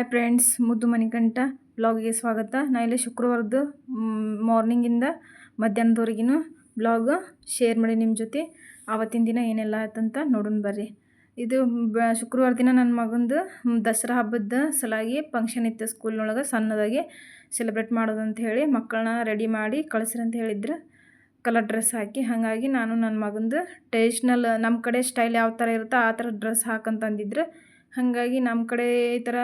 Hi friends, ಮುದ್ದು ಮಣಿಕಂಠ ಬ್ಲಾಗ್ಗೆ ಸ್ವಾಗತ. ನಾ ಇಲ್ಲಿ ಶುಕ್ರವಾರದ್ದು ಮಾರ್ನಿಂಗಿಂದ ಮಧ್ಯಾಹ್ನದವರೆಗಿನ ಬ್ಲಾಗ್ ಶೇರ್ ಮಾಡಿ ನಿಮ್ಮ ಜೊತೆ. ಆವತ್ತಿನ ದಿನ ಏನೆಲ್ಲ ಆಯ್ತಂತ ನೋಡೋಣ ಬರ್ರಿ. ಇದು ಶುಕ್ರವಾರ ದಿನ ನನ್ನ ಮಗಂದು ದಸರಾ ಹಬ್ಬದ ಸಲಾಗಿ ಫಂಕ್ಷನ್ ಇತ್ತು ಸ್ಕೂಲ್ನೊಳಗೆ. ಸಣ್ಣದಾಗಿ ಸೆಲೆಬ್ರೇಟ್ ಮಾಡೋದಂತ ಹೇಳಿ ಮಕ್ಕಳನ್ನ ರೆಡಿ ಮಾಡಿ ಕಳಿಸ್ರಿ ಅಂತ ಹೇಳಿದ್ರು, ಕಲರ್ ಡ್ರೆಸ್ ಹಾಕಿ. ಹಾಗಾಗಿ ನಾನು ನನ್ನ ಮಗಂದು ಟ್ರೆಡಿಷ್ನಲ್ ನಮ್ಮ ಕಡೆ ಸ್ಟೈಲ್ ಯಾವ ಥರ ಇರುತ್ತೋ ಆ ಥರ ಡ್ರೆಸ್ ಹಾಕಂತಂದಿದ್ರು. ಹಾಗಾಗಿ ನಮ್ಮ ಕಡೆ ಈ ಥರ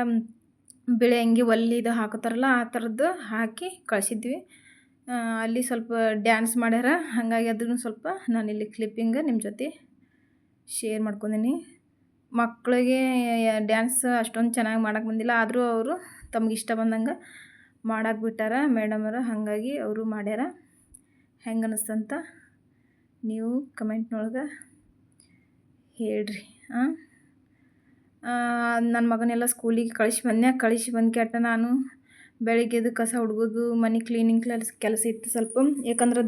ಬಿಳಿ ಅಂಗಿ ಒಲ್ಲಿದು ಹಾಕೋತಾರಲ್ಲ ಆ ಥರದ್ದು ಹಾಕಿ ಕಳಿಸಿದ್ವಿ. ಅಲ್ಲಿ ಸ್ವಲ್ಪ ಡ್ಯಾನ್ಸ್ ಮಾಡ್ಯಾರ. ಹಾಗಾಗಿ ಅದನ್ನು ಸ್ವಲ್ಪ ನಾನಿಲ್ಲಿ ಕ್ಲಿಪ್ಪಿಂಗ್ ನಿಮ್ಮ ಜೊತೆ ಶೇರ್ ಮಾಡ್ಕೊಂಡೀನಿ. ಮಕ್ಕಳಿಗೆ ಡ್ಯಾನ್ಸ್ ಅಷ್ಟೊಂದು ಚೆನ್ನಾಗಿ ಮಾಡೋಕ್ಕೆ ಬಂದಿಲ್ಲ, ಆದರೂ ಅವರು ತಮ್ಗೆ ಇಷ್ಟ ಬಂದಂಗೆ ಮಾಡಕ್ಕೆ ಬಿಟ್ಟಾರ ಮೇಡಮರು. ಹಾಗಾಗಿ ಅವರು ಮಾಡ್ಯಾರ. ಹೆಂಗೆ ಅನ್ನಿಸ್ತಂತ ನೀವು ಕಮೆಂಟ್ನೊಳಗೆ ಹೇಳ್ರಿ. ನನ್ನ ಮಗನೆಲ್ಲ ಸ್ಕೂಲಿಗೆ ಕಳಿಸಿ ಬಂದು ಕೆಟ್ಟ ನಾನು ಬೆಳಿಗ್ಗೆದು ಕಸ ಹುಡುಗೋದು ಮನೆ ಕ್ಲೀನಿಂಗ್ ಕೆಲಸ ಇತ್ತು ಸ್ವಲ್ಪ. ಯಾಕಂದ್ರೆ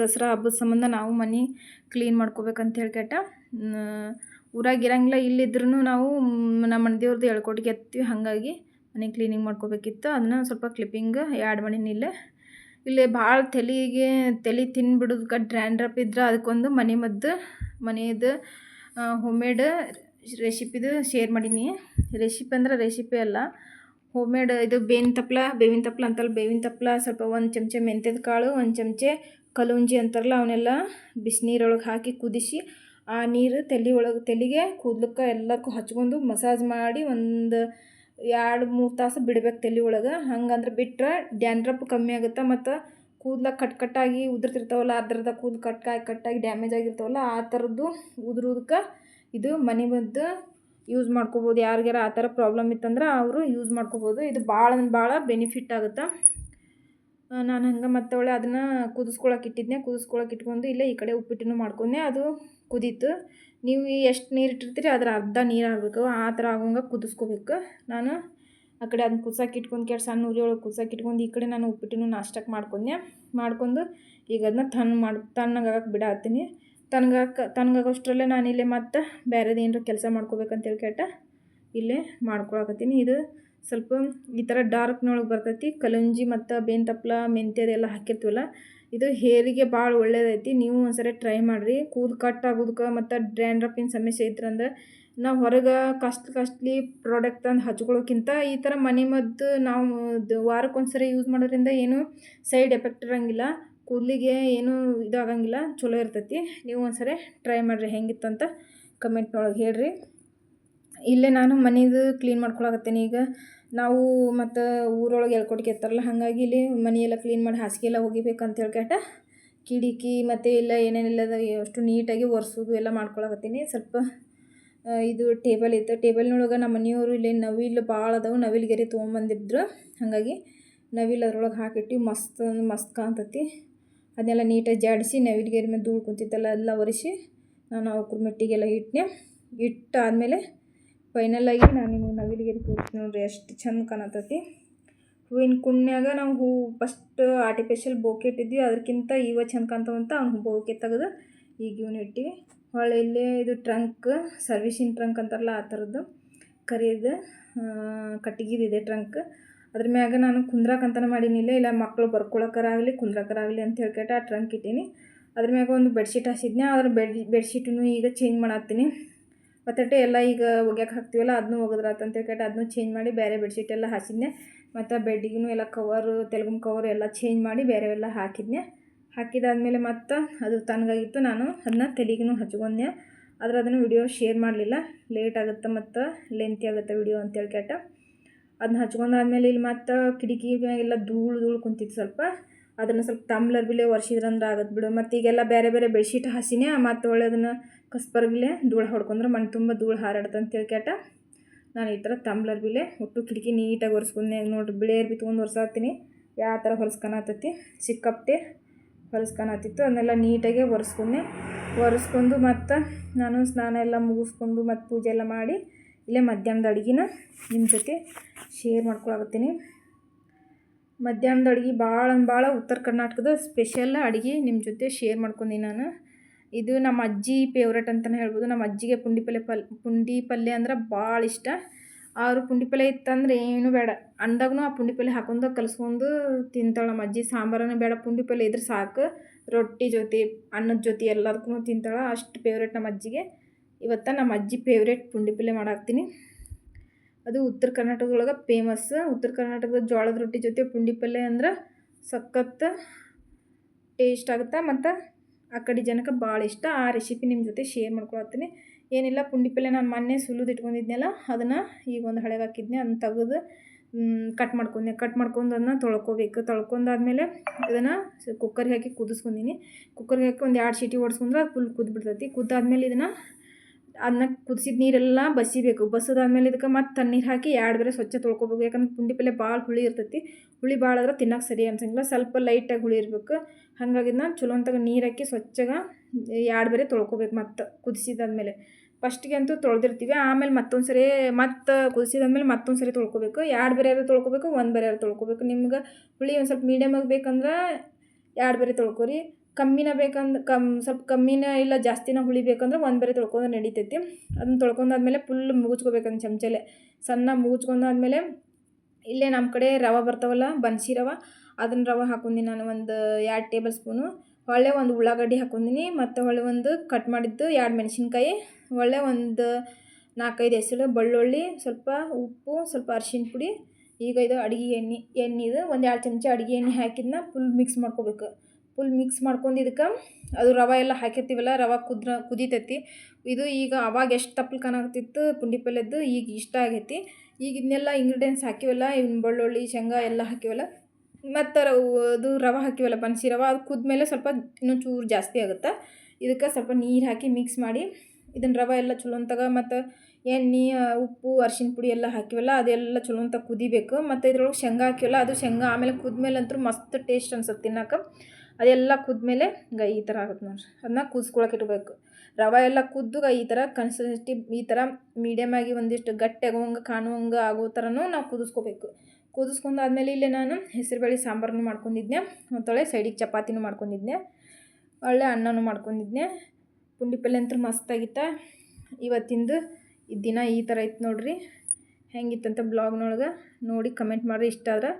ದಸರಾ ಹಬ್ಬದ ಸಂಬಂಧ ನಾವು ಮನೆ ಕ್ಲೀನ್ ಮಾಡ್ಕೋಬೇಕಂತ ಹೇಳಿ ಕೆಟ್ಟ ಊರಾಗಿರಂಗಿಲ್ಲ. ಇಲ್ಲಿದ್ರೂ ನಾವು ನಮ್ಮ ಮನೆದೇವ್ರದ್ದು ಎಳ್ಕೊಟ್ಟಿಗೆ ಎತ್ತೀವಿ. ಹಾಗಾಗಿ ಮನೆ ಕ್ಲೀನಿಂಗ್ ಮಾಡ್ಕೋಬೇಕಿತ್ತು. ಅದನ್ನ ಸ್ವಲ್ಪ ಕ್ಲಿಪ್ಪಿಂಗ್ ಆ್ಯಡ್ ಮಾಡೀನಿ. ಇಲ್ಲಿ ಭಾಳ ತಲೆ ತಿನ್ಬಿಡೋದಕ್ಕೆ ಡ್ರ್ಯಾಂಡ್ರಪ್ ಇದ್ರೆ ಅದಕ್ಕೊಂದು ಮನೆಯದು ಹೋಮ್ಮೇಡ್ ರೆಸಿಪಿದು ಶೇರ್ ಮಾಡೀನಿ. ರೆಸಿಪಿ ಅಂದ್ರೆ ರೆಸಿಪಿ ಅಲ್ಲ, ಹೋಮ್ಮೇಡ್. ಇದು ಬೇವಿನ ತಪ್ಪಲ ಅಂತಲ್ಲ, ಬೇವಿನ ತಪ್ಪಲ ಸ್ವಲ್ಪ 1 ಚಮಚ ಮೆಂತ್ಯದ ಕಾಳು, 1 ಚಮಚ ಕಲುಂಜಿ ಅಂತಾರಲ್ಲ, ಅವನ್ನೆಲ್ಲ ಬಿಸಿನೀರೊಳಗೆ ಹಾಕಿ ಕುದಿಸಿ ಆ ನೀರು ತಲೆಗೆ ಕೂದಲಕ್ಕೆ ಎಲ್ಲಕ್ಕೂ ಹಚ್ಕೊಂಡು ಮಸಾಜ್ ಮಾಡಿ 1-2-3 ತಾಸು ಬಿಡ್ಬೇಕು ತಲೆ ಒಳಗೆ. ಹಂಗಂದ್ರೆ ಬಿಟ್ಟರೆ ಡ್ಯಾಂಡ್ರಪ್ ಕಮ್ಮಿ ಆಗುತ್ತೆ. ಮತ್ತು ಕೂದಲ ಕಟ್ಟಾಗಿ ಉದುರ್ತಿರ್ತಾವಲ್ಲ, ಅದ್ರದ ಕೂದಲು ಕಟ್ಟಾಗಿ ಡ್ಯಾಮೇಜ್ ಆಗಿರ್ತಾವಲ್ಲ, ಆ ಥರದ್ದು ಉದುರೋದಕ್ಕೆ ಇದು ಮನೆಮದ್ದು ಯೂಸ್ ಮಾಡ್ಕೋಬೋದು. ಯಾರಿಗಾರ ಆ ಥರ ಪ್ರಾಬ್ಲಮ್ ಇತ್ತಂದ್ರೆ ಅವರು ಯೂಸ್ ಮಾಡ್ಕೋಬೋದು. ಇದು ಭಾಳ ಬೆನಿಫಿಟ್ ಆಗುತ್ತೆ. ನಾನು ಹಂಗೆ ಮತ್ತೆ ಒಳ್ಳೆ ಅದನ್ನು ಕುದಿಸ್ಕೊಳಕ್ಕೆ ಇಟ್ಕೊಂಡು ಇಲ್ಲೇ ಈ ಕಡೆ ಉಪ್ಪಿಟ್ಟನ್ನು ಮಾಡ್ಕೊಂಡೆ. ಅದು ಕುದೀತು. ನೀವು ಎಷ್ಟು ನೀರು ಇಟ್ಟಿರ್ತೀರಿ ಅದರ ಅರ್ಧ ನೀರು ಹಾಕಬೇಕು. ಆ ಥರ ಆಗೋಂಗೆ ಕುದಿಸ್ಕೋಬೇಕು. ನಾನು ಆ ಕಡೆ ಅದನ್ನ ಕುದಿಸೋಕೆ ಇಟ್ಕೊಂಡು ಸಣ್ಣ ಉರಿ ಒಳಗೆ ಕುದಿಸೋಕೆ ಇಟ್ಕೊಂಡು ಈ ಕಡೆ ನಾನು ಉಪ್ಪಿಟ್ಟನ್ನು ನಾಷ್ಟಕ್ಕೆ ಮಾಡ್ಕೊಂಡು ಈಗ ಅದನ್ನ ತಣ್ಣಗಾಗಕ್ಕೆ ಬಿಡಾತ್ತೀನಿ. ತಣ್ಣಗಾಗೋಷ್ಟರಲ್ಲೇ ನಾನಿಲ್ಲೇ ಮತ್ತೆ ಬೇರೆದು ಏನಾರ ಕೆಲಸ ಮಾಡ್ಕೋಬೇಕಂತೇಳಿ ಕೆಟ್ಟ ಇಲ್ಲೇ ಮಾಡ್ಕೊಳಕತ್ತೀನಿ. ಇದು ಸ್ವಲ್ಪ ಈ ಥರ ಡಾರ್ಕ್ನೊಳಗೆ ಬರ್ತೈತಿ. ಕಲಂಜಿ ಮತ್ತು ಬೇವಿನ ತಪ್ಪಲ ಮೆಂತ್ಯದೆಲ್ಲ ಹಾಕಿರ್ತೀವಲ್ಲ, ಇದು ಹೇರಿಗೆ ಭಾಳ ಒಳ್ಳೇದೈತಿ. ನೀವು ಒಂದ್ಸರಿ ಟ್ರೈ ಮಾಡಿರಿ. ಕೂದಲು ಕಟ್ ಆಗೋದಕ್ಕೆ ಮತ್ತು ಡ್ರ್ಯಾಂಡ್ರಪ್ಪಿನ ಸಮಸ್ಯೆ ಇದ್ರಂದ್ರೆ ನಾವು ಹೊರಗೆ ಕಾಸ್ಟ್ಲಿ ಪ್ರಾಡಕ್ಟ್ ತಂದು ಹಚ್ಕೊಳ್ಳೋಕ್ಕಿಂತ ಈ ಥರ ಮನೆಮದ್ದು ನಾವು ವಾರಕ್ಕೊಂದ್ಸರಿ ಯೂಸ್ ಮಾಡೋದ್ರಿಂದ ಏನೂ ಸೈಡ್ ಎಫೆಕ್ಟ್ ಇರೋಂಗಿಲ್ಲ. ಕೂದಲಿಗೆ ಏನೂ ಇದಾಗಂಗಿಲ್ಲ, ಚಲೋ ಇರ್ತೈತಿ. ನೀವು ಒಂದ್ಸರಿ ಟ್ರೈ ಮಾಡಿರಿ. ಹೆಂಗಿತ್ತಂತ ಕಮೆಂಟ್ನೊಳಗೆ ಹೇಳ್ರಿ. ಇಲ್ಲೇ ನಾನು ಮನೆಯದು ಕ್ಲೀನ್ ಮಾಡ್ಕೊಳಕತ್ತೀನಿ. ಈಗ ನಾವು ಮತ್ತು ಊರೊಳಗೆ ಎಳ್ಕೊಟ್ಟಿಗೆ ಎತ್ತಾರಲ್ಲ, ಹಾಗಾಗಿ ಇಲ್ಲಿ ಮನೆಯೆಲ್ಲ ಕ್ಲೀನ್ ಮಾಡಿ ಹಾಸಿಗೆ ಎಲ್ಲ ಒಗಿಬೇಕಂತ ಹೇಳ್ಕೇಟ ಕಿಟಕಿ ಮತ್ತು ಎಲ್ಲ ಏನೇನೆಲ್ಲ ಅಷ್ಟು ನೀಟಾಗಿ ಒರೆಸೋದು ಎಲ್ಲ ಮಾಡ್ಕೊಳಕತ್ತೀನಿ. ಸ್ವಲ್ಪ ಇದು ಟೇಬಲ್ ಇತ್ತು. ಟೇಬಲ್ನೊಳಗೆ ನಮ್ಮ ಮನೆಯವರು ಇಲ್ಲಿ ನವಿಲು ಭಾಳ ಅದಾವೆ. ನವಿಲು ಗೆರೆ ತೊಗೊಂಬಂದಿದ್ರು. ಹಾಗಾಗಿ ನವಿಲು ಅದ್ರೊಳಗೆ ಹಾಕಿಟ್ಟು ಮಸ್ತ್ ಕಾಣ್ತೈತಿ. ಅದನ್ನೆಲ್ಲ ನೀಟಾಗಿ ಜಾಡಿಸಿ ನವಿಲು ಗೆರೆ ಮೇಲೆ ಧೂಳು ಕುಂತಿತ್ತಲ್ಲ ಎಲ್ಲ ಒರೆಸಿ ನಾನು ಅವ್ರ ಮೆಟ್ಟಿಗೆಲ್ಲ ಇಟ್ಟಾದಮೇಲೆ ಫೈನಲಾಗಿ ನಾನು ನಿಮಗೆ ನವಿಲು ಗೆರೆ ತೋರಿಸ್ತೀನಿ ನೋಡಿರಿ, ಎಷ್ಟು ಚಂದ ಕಾಣತೈತಿ. ಹೂವಿನ ಕುಣ್ಯಾಗ ನಾವು ಫಸ್ಟ್ ಆರ್ಟಿಫಿಷಿಯಲ್ ಬೋಕೆ ಇಟ್ಟಿದ್ವಿ, ಅದಕ್ಕಿಂತ ಇವ ಚಂದ ಕಾಣ್ತಾವಂತ ಅವ್ನು ಬೋಕೆ ತೆಗೆದು ಈಗ ಇವನು ಇಟ್ಟಿವಿ. ಹೊಳ್ಳಿ ಇಲ್ಲೇ ಇದು ಸರ್ವಿಸಿಂಗ್ ಟ್ರಂಕ್ ಅಂತಾರಲ್ಲ ಆ ಥರದ್ದು ಕರಿದು ಕಟ್ಟಿಗೆದಿದೆ ಟ್ರಂಕ್. ಅದ್ರ ಮ್ಯಾಗ ನಾನು ಕುಂದ್ರಾಕಂತನ ಮಾಡೀನಿಲ್ಲ, ಇಲ್ಲ ಮಕ್ಕಳು ಬರ್ಕೊಳಕರಾಗಲಿ ಕುಂದ್ರಾಕರಾಗಲಿ ಅಂತ ಹೇಳ್ಕೇಟ ಆ ಟ್ರಂಕ್ ಇಟ್ಟೀನಿ. ಅದ್ರ ಮ್ಯಾಗ ಒಂದು ಬೆಡ್ಶೀಟ್ ಹಾಸಿದ್ನೆ. ಅದ್ರ ಬೆಡ್ಶೀಟನ್ನು ಈಗ ಚೇಂಜ್ ಮಾಡತ್ತೀನಿ. ಮತ್ತೆ ಎಲ್ಲ ಈಗ ಒಗ್ಯಾಕೆ ಹಾಕ್ತೀವಲ್ಲ ಅದನ್ನು ಒಗದ್ರಾತಂತ ಹೇಳ್ಕೇಟ ಅದನ್ನು ಚೇಂಜ್ ಮಾಡಿ ಬೇರೆ ಬೆಡ್ಶೀಟ್ ಎಲ್ಲ ಹಾಸಿದ್ನೆ. ಮತ್ತು ಬೆಡ್ಡಿಗೂ ಎಲ್ಲ ಕವರು ತೆಲುಗು ಕವರು ಎಲ್ಲ ಚೇಂಜ್ ಮಾಡಿ ಬೇರೆವೆಲ್ಲ ಹಾಕಿದಾದ್ಮೇಲೆ ಮತ್ತು ಅದು ತಣ್ಣಗಾಗಿತ್ತು. ನಾನು ಅದನ್ನ ತಲೆಗೂ ಹಚ್ಕೊಂಡೆ. ಆದರೆ ಅದನ್ನು ವಿಡಿಯೋ ಶೇರ್ ಮಾಡಲಿಲ್ಲ, ಲೇಟ್ ಆಗುತ್ತೆ ಮತ್ತು ಲೆಂತಿ ಆಗುತ್ತೆ ವಿಡಿಯೋ ಅಂತ ಹೇಳ್ಕೇಟ ಅದನ್ನ ಹಚ್ಕೊಂಡಾದ್ಮೇಲೆ ಇಲ್ಲಿ ಮತ್ತು ಕಿಟಕಿ ಮ್ಯಾಗೆಲ್ಲ ಧೂಳು ಕುಂತಿತ್ತು ಸ್ವಲ್ಪ. ಅದನ್ನು ಸ್ವಲ್ಪ ಟಂಬ್ಲರ್ ಬಿಲೆ ಒರೆಸಿದ್ರಂದ್ರೆ ಆಗತ್ತೆ ಬಿಡು. ಮತ್ತು ಈಗೆಲ್ಲ ಬೇರೆ ಬೆಡ್ಶೀಟ್ ಹಾಸಿನೇ ಮತ್ತು ಒಳ್ಳೆ ಅದನ್ನು ಕಸ್ಬರ್ಗಿಲೆ ಧೂಳು ಹೊಡ್ಕೊಂಡ್ರೆ ಮನೆ ತುಂಬ ಧೂಳು ಹಾರಾಡ್ತಂತ ಹೇಳ್ಕೇಟ ನಾನು ಈ ಥರ ಟಂಬ್ಲರ್ ಬಿಲೆ ಒಟ್ಟು ಕಿಟಕಿ ನೀಟಾಗಿ ಒರೆಸ್ಕೊಂಡೆ. ನೋಡಿರಿ ಬಿಳಿಯರ್ ಬಿ ತೊಗೊಂಡು ಒರೆಸಾತೀನಿ ಯಾವ ಥರ ಹೊಲಸ್ಕೊಳತೈತಿ. ಸಿಕ್ಕಾಪಟ್ಟೆ ಹೊಲಸ್ಕೊಳತಿತ್ತು. ಅದನ್ನೆಲ್ಲ ನೀಟಾಗಿ ಒರೆಸ್ಕೊಂಡು ಮತ್ತು ನಾನು ಸ್ನಾನ ಎಲ್ಲ ಮುಗಿಸ್ಕೊಂಡು ಮತ್ತು ಪೂಜೆ ಎಲ್ಲ ಮಾಡಿ ಇಲ್ಲೇ ಮಧ್ಯಾಹ್ನದ ಅಡುಗೆನ ನಿಮ್ಮ ಜೊತೆ ಶೇರ್ ಮಾಡ್ಕೊಳಕತ್ತೀನಿ. ಮಧ್ಯಾಹ್ನದ ಅಡುಗೆ ಭಾಳ ಉತ್ತರ ಕರ್ನಾಟಕದ ಸ್ಪೆಷಲ್ ಅಡುಗೆ ನಿಮ್ಮ ಜೊತೆ ಶೇರ್ ಮಾಡ್ಕೊಂಡೀನಿ ನಾನು. ಇದು ನಮ್ಮ ಅಜ್ಜಿ ಫೇವ್ರೇಟ್ ಅಂತಲೇ ಹೇಳ್ಬೋದು. ನಮ್ಮ ಅಜ್ಜಿಗೆ ಪುಂಡಿ ಪಲ್ಯ ಅಂದ್ರೆ ಭಾಳ ಇಷ್ಟ. ಅವ್ರು ಪುಂಡಿ ಪಲ್ಯ ಇತ್ತಂದ್ರೆ ಏನು ಬೇಡ, ಅಂದಾಗೂ ಆ ಪುಂಡಿ ಪಲ್ಯ ಹಾಕೊಂಡು ಕಲಿಸ್ಕೊಂಡು ತಿಂತಾಳೆ ನಮ್ಮ ಅಜ್ಜಿ. ಸಾಂಬಾರನೇ ಬೇಡ, ಪುಂಡಿ ಪಲ್ಯ ಇದ್ರೆ ಸಾಕು, ರೊಟ್ಟಿ ಜೊತೆ ಅನ್ನದ ಜೊತೆ ಎಲ್ಲದಕ್ಕೂ ತಿಂತಾಳೆ. ಅಷ್ಟು ಫೇವ್ರೇಟ್ ನಮ್ಮ ಅಜ್ಜಿಗೆ. ಇವತ್ತು ನಮ್ಮ ಅಜ್ಜಿ ಫೇವ್ರೇಟ್ ಪುಂಡಿ ಪಲ್ಯ ಮಾಡಾಕ್ತೀನಿ. ಅದು ಉತ್ತರ ಕರ್ನಾಟಕದೊಳಗೆ ಫೇಮಸ್. ಉತ್ತರ ಕರ್ನಾಟಕದ ಜೋಳದ ರೊಟ್ಟಿ ಜೊತೆ ಪುಂಡಿ ಪಲ್ಯ ಅಂದ್ರೆ ಸಖತ್ ಟೇಸ್ಟ್ ಆಗುತ್ತೆ. ಮತ್ತು ಆ ಕಡೆ ಜನಕ್ಕೆ ಭಾಳ ಇಷ್ಟ. ಆ ರೆಸಿಪಿ ನಿಮ್ಮ ಜೊತೆ ಶೇರ್ ಮಾಡ್ಕೊಳತ್ತೀನಿ. ಏನಿಲ್ಲ, ಪುಂಡಿ ಪಲ್ಯ ನಾನು ಮೊನ್ನೆ ಸುಲಿದು ಇಟ್ಕೊಂಡಿದ್ನಲ್ಲ, ಅದನ್ನು ಈಗ ಒಂದು ಹಳೆಗೆ ಹಾಕಿದ್ನಿ. ಅದನ್ನ ತೆಗೆದು ಕಟ್ ಮಾಡ್ಕೊಂಡು ಅದನ್ನ ತೊಳ್ಕೊಬೇಕು. ತೊಳ್ಕೊಂಡಾದ್ಮೇಲೆ ಇದನ್ನು ಕುಕ್ಕರ್ಗೆ ಹಾಕಿ ಕುದಿಸ್ಕೊಂಡಿನಿ. ಕುಕ್ಕರ್ಗೆ ಹಾಕಿ ಒಂದು 2 ಸೀಟಿ ಹೊಡ್ಸ್ಕೊಂಡ್ರೆ ಅದು ಫುಲ್ ಕುದ್ಬಿಡ್ತೈತಿ. ಕುದ್ದಾದ್ಮೇಲೆ ಅದನ್ನ ಕುದಿಸಿದ ನೀರೆಲ್ಲ ಬಸಿಬೇಕು. ಬಸೋದಾದ್ಮೇಲೆ ಇದಕ್ಕೆ ಮತ್ತೆ ತಣ್ಣೀರು ಹಾಕಿ 2 ಬೇರೆ ಸ್ವಚ್ಛ ತೊಳ್ಕೊಬೇಕು. ಯಾಕಂದ್ರೆ ಪುಂಡಿ ಪಲ್ಯ ಭಾಳ ಹುಳಿ ಇರ್ತೈತಿ. ಹುಳಿ ಭಾಳ ಆದ್ರೆ ತಿನ್ನೋಕೆ ಸರಿ ಅನ್ಸಂಗಿಲ್ಲ. ಸ್ವಲ್ಪ ಲೈಟಾಗಿ ಹುಳಿ ಇರಬೇಕು. ಹಾಗಾಗಿ ಇದನ್ನ ಚಲೋ ಅಂತಾಗ ನೀರು ಹಾಕಿ ಸ್ವಚ್ಛಗೆ 2 ಬೇರೆ ತೊಳ್ಕೊಬೇಕು. ಮತ್ತು ಕುದಿಸಿದಾದ್ಮೇಲೆ ಫಸ್ಟಿಗೆ ಅಂತೂ ತೊಳೆದಿರ್ತೀವಿ, ಆಮೇಲೆ ಮತ್ತೊಂದು ಸರಿ ಕುದಿಸಿದಾದ್ಮೇಲೆ ಮತ್ತೊಂದು ಸರಿ ತೊಳ್ಕೊಬೇಕು. 2 ಬೇರೆ ತೊಳ್ಕೊಬೇಕು, 1 ಬೇರೆ ತೊಳ್ಕೊಬೇಕು. ನಿಮ್ಗೆ ಹುಳಿ ಒಂದು ಸ್ವಲ್ಪ ಮೀಡಿಯಮಾಗಿ ಬೇಕಂದ್ರೆ 2 ಬೇರೆ ತೊಳ್ಕೊರಿ. ಕಮ್ಮಿನ ಬೇಕಂದ್ರೆ ಸ್ವಲ್ಪ ಕಮ್ಮಿನ ಇಲ್ಲ ಜಾಸ್ತಿನ ಹುಳಿ ಬೇಕಂದ್ರೆ 1 ಬೇರೆ ತೊಳ್ಕೊಂಡ್ರೆ ನಡಿತೈತಿ. ಅದನ್ನ ತೊಳ್ಕೊಂಡಾದ್ಮೇಲೆ ಫುಲ್ ಮುಗಿಸ್ಕೋಬೇಕಂದು ಚಮಚಲೆ ಸಣ್ಣ ಮುಗಿಸ್ಕೊಂಡಾದ್ಮೇಲೆ ಇಲ್ಲೇ ನಮ್ಮ ಕಡೆ ರವೆ ಬರ್ತಾವಲ್ಲ, ಬನ್ಸಿ ರವೆ, ಅದನ್ನ ರವೆ ಹಾಕೊಂಡಿನಿ ನಾನು ಒಂದು 2 ಟೇಬಲ್ ಸ್ಪೂನು. ಹೊಳ್ಳೆ ಒಂದು ಉಳ್ಳಾಗಡ್ಡಿ ಹಾಕೊಂಡಿನಿ. ಮತ್ತು ಹೊಳ್ಳೆ ಒಂದು ಕಟ್ ಮಾಡಿದ್ದು 2 ಮೆಣಸಿನ್ಕಾಯಿ, ಒಳ್ಳೆ ಒಂದು 4-5 ಹೆಸರು ಬೆಳ್ಳುಳ್ಳಿ, ಸ್ವಲ್ಪ ಉಪ್ಪು, ಸ್ವಲ್ಪ ಅರಿಶಿನ ಪುಡಿ. ಈಗ ಇದು ಅಡುಗೆ ಎಣ್ಣೆ ಇದು ಒಂದು 2 ಚಮಚ ಅಡುಗೆ ಎಣ್ಣೆ ಹಾಕಿದ್ನ ಫುಲ್ ಮಿಕ್ಸ್ ಮಾಡ್ಕೋಬೇಕು. ಫುಲ್ ಮಿಕ್ಸ್ ಮಾಡ್ಕೊಂಡು ಇದಕ್ಕೆ ಅದು ರವೆ ಎಲ್ಲ ಹಾಕಿರ್ತೀವಲ್ಲ, ರವೆ ಕುದೀತೈತಿ. ಇದು ಈಗ ಅವಾಗ ಎಷ್ಟು ತಪ್ಪಲು ಕಾಣಾಕತ್ತಿತ್ತು ಪುಂಡಿ ಪಲ್ಯದ್ದು, ಈಗ ಇಷ್ಟ ಆಗೈತಿ. ಈಗ ಇದನ್ನೆಲ್ಲ ಇಂಗ್ರೀಡಿಯೆಂಟ್ಸ್ ಹಾಕಿವಲ್ಲ, ಬೆಳ್ಳುಳ್ಳಿ, ಶೇಂಗಾ ಎಲ್ಲ ಹಾಕಿವಲ್ಲ, ಮತ್ತು ಅದು ರವೆ ಹಾಕಿವಲ್ಲ ಬನ್ಸಿ ರವೆ, ಅದು ಕುದ್ಮೇಲೆ ಸ್ವಲ್ಪ ಇನ್ನೊಂದು ಚೂರು ಜಾಸ್ತಿ ಆಗುತ್ತೆ. ಇದಕ್ಕೆ ಸ್ವಲ್ಪ ನೀರು ಹಾಕಿ ಮಿಕ್ಸ್ ಮಾಡಿ ಇದನ್ನು ರವೆ ಎಲ್ಲ ಚಲೋ ಅಂತಾಗ ಮತ್ತು ಎಣ್ಣೆ, ಉಪ್ಪು, ಅರಿಶಿನ ಪುಡಿ ಎಲ್ಲ ಹಾಕಿವಲ್ಲ, ಅದೆಲ್ಲ ಚಲೋ ಅಂತ ಕುದಿಬೇಕು. ಮತ್ತು ಇದ್ರೊಳಗೆ ಶೇಂಗಾ ಹಾಕಿವಲ್ಲ, ಅದು ಶೇಂಗಾ ಆಮೇಲೆ ಕುದ್ಮೇಲೆ ಅಂತೂ ಮಸ್ತ್ ಟೇಸ್ಟ್ ಅನ್ಸುತ್ತೆ ತಿನ್ನೋಕೆ. ಅದೆಲ್ಲ ಕುದ್ಮೇಲೆ ಈ ಥರ ಆಗುತ್ತೆ ನೋಡ್ರಿ. ಅದನ್ನ ಕುದಿಸ್ಕೊಳಕ್ಕೆ ಇಟ್ಬೇಕು. ರವೆ ಎಲ್ಲ ಕುದ್ದು ಈ ಥರ ಕನ್ಸಿಸ್ಟೆನ್ಸಿ ಈ ಥರ ಮೀಡಿಯಮಾಗಿ ಒಂದಿಷ್ಟು ಗಟ್ಟಿ ಆಗೋಂಗೆ ಕಾಣುವಂಗೆ ಆಗೋ ಥರನೂ ನಾವು ಕುದಿಸ್ಕೋಬೇಕು. ಕುದಿಸ್ಕೊಂಡಾದ್ಮೇಲೆ ಇಲ್ಲೇ ನಾನು ಹೆಸರುಬೇಳೆ ಸಾಂಬಾರನ್ನು ಮಾಡ್ಕೊಂಡಿದ್ದೆ. ಮತ್ತು ಸೈಡಿಗೆ ಚಪಾತಿನೂ ಮಾಡ್ಕೊಂಡಿದ್ದೆ, ಒಳ್ಳೆ ಅನ್ನನೂ ಮಾಡ್ಕೊಂಡಿದ್ದೆ. ಪುಂಡಿ ಪಲ್ಯ ಅಂತೂ ಮಸ್ತಾಗಿತ್ತ. ಇವತ್ತಿಂದು ದಿನ ಈ ಥರ ಇತ್ತು ನೋಡ್ರಿ. ಹೆಂಗಿತ್ತಂತ ಬ್ಲಾಗ್ನೊಳಗೆ ನೋಡಿ ಕಮೆಂಟ್ ಮಾಡಿರಿ. ಇಷ್ಟ ಆದ್ರೆ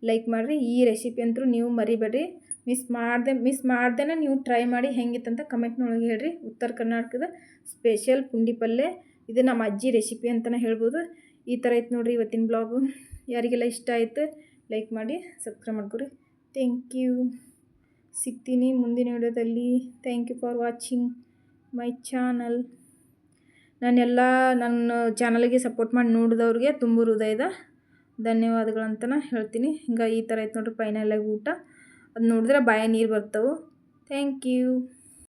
ಲೈಕ್ ಮಾಡಿರಿ. ಈ ರೆಸಿಪಿ ಅಂತೂ ನೀವು ಮರಿಬೇಡ್ರಿ, ಮಿಸ್ ಮಾಡ್ದೇನೆ ನೀವು ಟ್ರೈ ಮಾಡಿ ಹೆಂಗಿತ್ತಂತ ಕಮೆಂಟ್ನೊಳಗೆ ಹೇಳ್ರಿ. ಉತ್ತರ ಕರ್ನಾಟಕದ ಸ್ಪೆಷಲ್ ಪುಂಡಿ ಪಲ್ಯ ಇದು ನಮ್ಮ ಅಜ್ಜಿ ರೆಸಿಪಿ ಅಂತಲೇ ಹೇಳ್ಬೋದು. ಈ ಥರ ಇತ್ತು ನೋಡಿರಿ ಇವತ್ತಿನ ಬ್ಲಾಗು. ಯಾರಿಗೆಲ್ಲ ಇಷ್ಟ ಆಯಿತು ಲೈಕ್ ಮಾಡಿ, ಸಬ್ಸ್ಕ್ರೈಬ್ ಮಾಡ್ಕೊರಿ. Thank you. ಸಿಗ್ತೀನಿ ಮುಂದಿನ ವಿಡಿಯೋದಲ್ಲಿ. Thank you for watching my channel. ನನ್ನ ಚಾನಲ್ಗೆ ಸಪೋರ್ಟ್ ಮಾಡಿ ನೋಡಿದವ್ರಿಗೆ ತುಂಬ ಹೃದಯದ ಧನ್ಯವಾದಗಳಂತನ ಹೇಳ್ತೀನಿ. ಹಿಂಗೆ ಈ ಥರ ಇತ್ತು ನೋಡ್ರಿ ಫೈನಲಾಗಿ ಊಟ. ಅದು ನೋಡಿದ್ರೆ ಬಾಯ ನೀರು ಬರ್ತಾವೆ. Thank you.